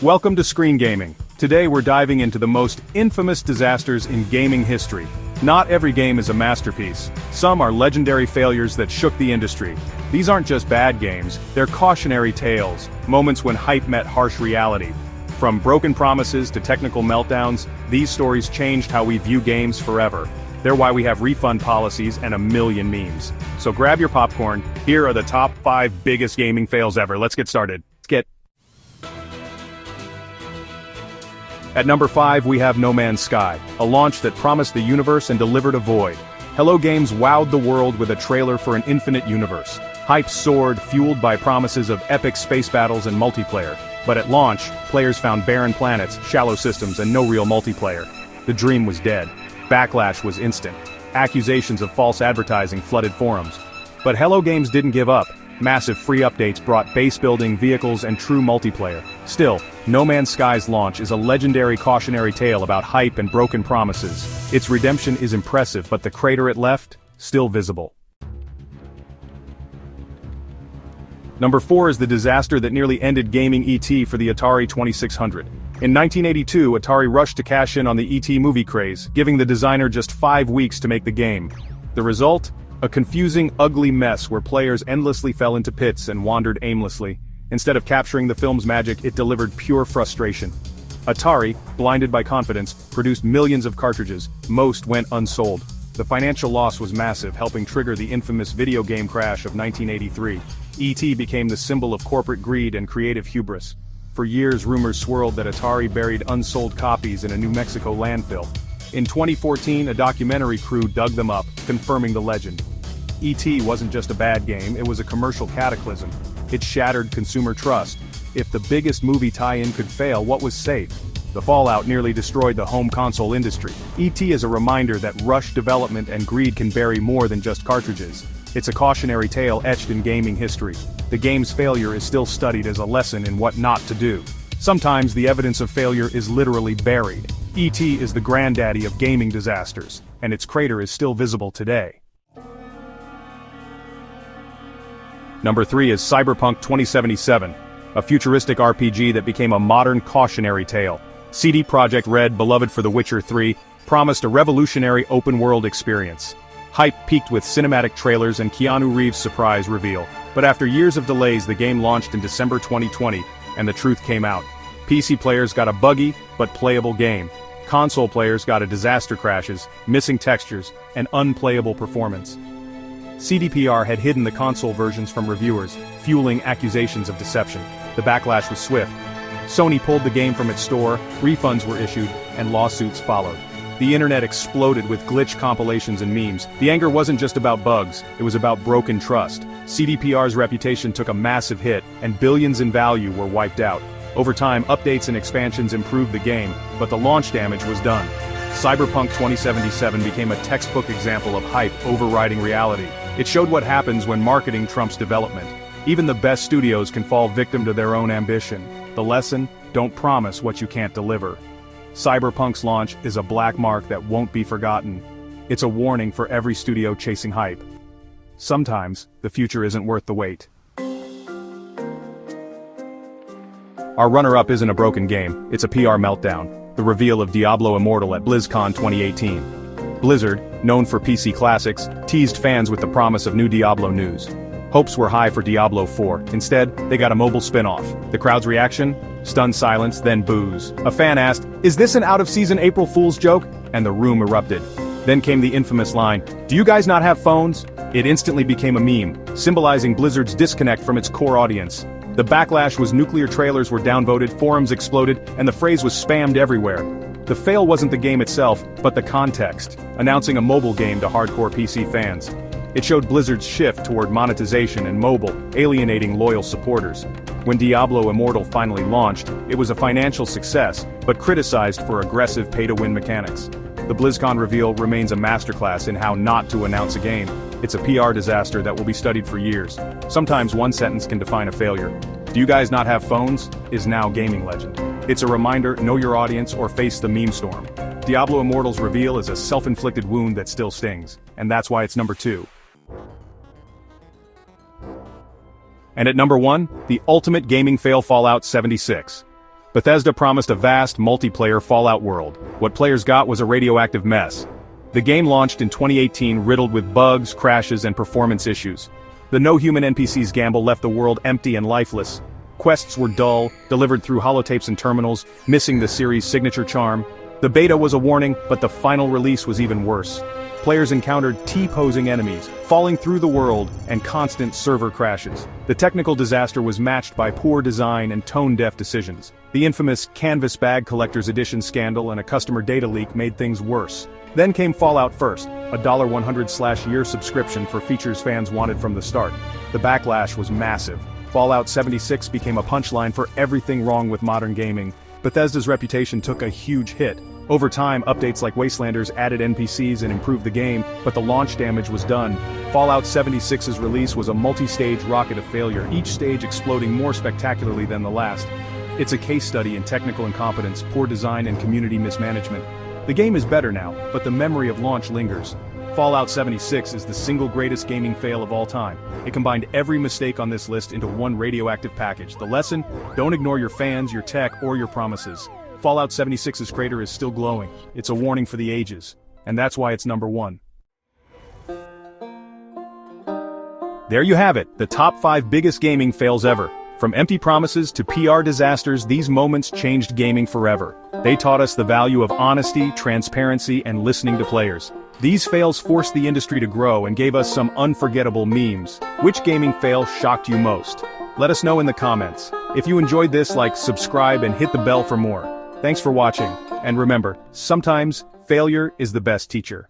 Welcome to Screen Gaming. Today we're diving into the most infamous disasters in gaming history. Not every game is a masterpiece. Some are legendary failures that shook the industry. These aren't just bad games, they're cautionary tales, moments when hype met harsh reality. From broken promises to technical meltdowns, these stories changed how we view games forever. They're why we have refund policies and a million memes. So grab your popcorn, here are the top 5 biggest gaming fails ever. Let's get started. At number 5 we have No Man's Sky, a launch that promised the universe and delivered a void. Hello Games wowed the world with a trailer for an infinite universe. Hype soared, fueled by promises of epic space battles and multiplayer. But at launch, players found barren planets, shallow systems, and no real multiplayer. The dream was dead. Backlash was instant. Accusations of false advertising flooded forums. But Hello Games didn't give up. Massive free updates brought base-building vehicles and true multiplayer. Still, No Man's Sky's launch is a legendary cautionary tale about hype and broken promises. Its redemption is impressive, but the crater it left, still visible. Number 4 is the disaster that nearly ended gaming ET for the Atari 2600. In 1982, Atari rushed to cash in on the ET movie craze, giving the designer just 5 weeks to make the game. The result? A confusing, ugly mess where players endlessly fell into pits and wandered aimlessly. Instead of capturing the film's magic, it delivered pure frustration. Atari, blinded by confidence, produced millions of cartridges. Most went unsold. The financial loss was massive, helping trigger the infamous video game crash of 1983. ET became the symbol of corporate greed and creative hubris. For years, rumors swirled that Atari buried unsold copies in a New Mexico landfill. In 2014, a documentary crew dug them up, confirming the legend. E.T. wasn't just a bad game, it was a commercial cataclysm. It shattered consumer trust. If the biggest movie tie-in could fail, what was safe? The fallout nearly destroyed the home console industry. E.T. is a reminder that rushed development and greed can bury more than just cartridges. It's a cautionary tale etched in gaming history. The game's failure is still studied as a lesson in what not to do. Sometimes the evidence of failure is literally buried. E.T. is the granddaddy of gaming disasters, and its crater is still visible today. Number 3 is Cyberpunk 2077, a futuristic RPG that became a modern cautionary tale. CD Projekt Red, beloved for The Witcher 3, promised a revolutionary open-world experience. Hype peaked with cinematic trailers and Keanu Reeves' surprise reveal. But after years of delays, the game launched in December 2020, and the truth came out. PC players got a buggy, but playable game. Console players got a disaster crashes, missing textures, and unplayable performance. CDPR had hidden the console versions from reviewers, fueling accusations of deception. The backlash was swift. Sony pulled the game from its store, refunds were issued, and lawsuits followed. The internet exploded with glitch compilations and memes. The anger wasn't just about bugs, it was about broken trust. CDPR's reputation took a massive hit, and billions in value were wiped out. Over time, updates and expansions improved the game, but the launch damage was done. Cyberpunk 2077 became a textbook example of hype overriding reality. It showed what happens when marketing trumps development. Even the best studios can fall victim to their own ambition. The lesson? Don't promise what you can't deliver. Cyberpunk's launch is a black mark that won't be forgotten. It's a warning for every studio chasing hype. Sometimes, the future isn't worth the wait. Our runner-up isn't a broken game, it's a PR meltdown. The reveal of Diablo Immortal at BlizzCon 2018. Blizzard, known for PC classics, teased fans with the promise of new Diablo news. Hopes were high for Diablo 4, instead, they got a mobile spin-off. The crowd's reaction? Stunned silence, then boos. A fan asked, "Is this an out-of-season April Fool's joke?" And the room erupted. Then came the infamous line, "Do you guys not have phones?" It instantly became a meme, symbolizing Blizzard's disconnect from its core audience. The backlash was nuclear trailers were downvoted, forums exploded, and the phrase was spammed everywhere. The fail wasn't the game itself, but the context, announcing a mobile game to hardcore PC fans. It showed Blizzard's shift toward monetization and mobile, alienating loyal supporters. When Diablo Immortal finally launched, it was a financial success, but criticized for aggressive pay-to-win mechanics. The BlizzCon reveal remains a masterclass in how not to announce a game. It's a PR disaster that will be studied for years. Sometimes one sentence can define a failure. "Do you guys not have phones?" is now gaming legend. It's a reminder, know your audience or face the meme storm. Diablo Immortal's reveal is a self-inflicted wound that still stings, and that's why it's number 2. And at number 1, the ultimate gaming fail, Fallout 76. Bethesda promised a vast, multiplayer Fallout world. What players got was a radioactive mess. The game launched in 2018 riddled with bugs, crashes, and performance issues. The no-human NPCs gamble left the world empty and lifeless. Quests were dull, delivered through holotapes and terminals, missing the series' signature charm. The beta was a warning, but the final release was even worse. Players encountered T-posing enemies, falling through the world, and constant server crashes. The technical disaster was matched by poor design and tone-deaf decisions. The infamous Canvas Bag Collector's Edition scandal and a customer data leak made things worse. Then came Fallout First, a $100/year subscription for features fans wanted from the start. The backlash was massive. Fallout 76 became a punchline for everything wrong with modern gaming. Bethesda's reputation took a huge hit. Over time, updates like Wastelanders added NPCs and improved the game, but the launch damage was done. Fallout 76's release was a multi-stage rocket of failure, each stage exploding more spectacularly than the last. It's a case study in technical incompetence, poor design, and community mismanagement. The game is better now, but the memory of launch lingers. Fallout 76 is the single greatest gaming fail of all time. It combined every mistake on this list into one radioactive package. The lesson? Don't ignore your fans, your tech, or your promises. Fallout 76's crater is still glowing. It's a warning for the ages. And that's why it's number 1. There you have it, the top 5 biggest gaming fails ever. From empty promises to PR disasters, these moments changed gaming forever. They taught us the value of honesty, transparency, and listening to players. These fails forced the industry to grow and gave us some unforgettable memes. Which gaming fail shocked you most? Let us know in the comments. If you enjoyed this, subscribe, and hit the bell for more. Thanks for watching, and remember, sometimes failure is the best teacher.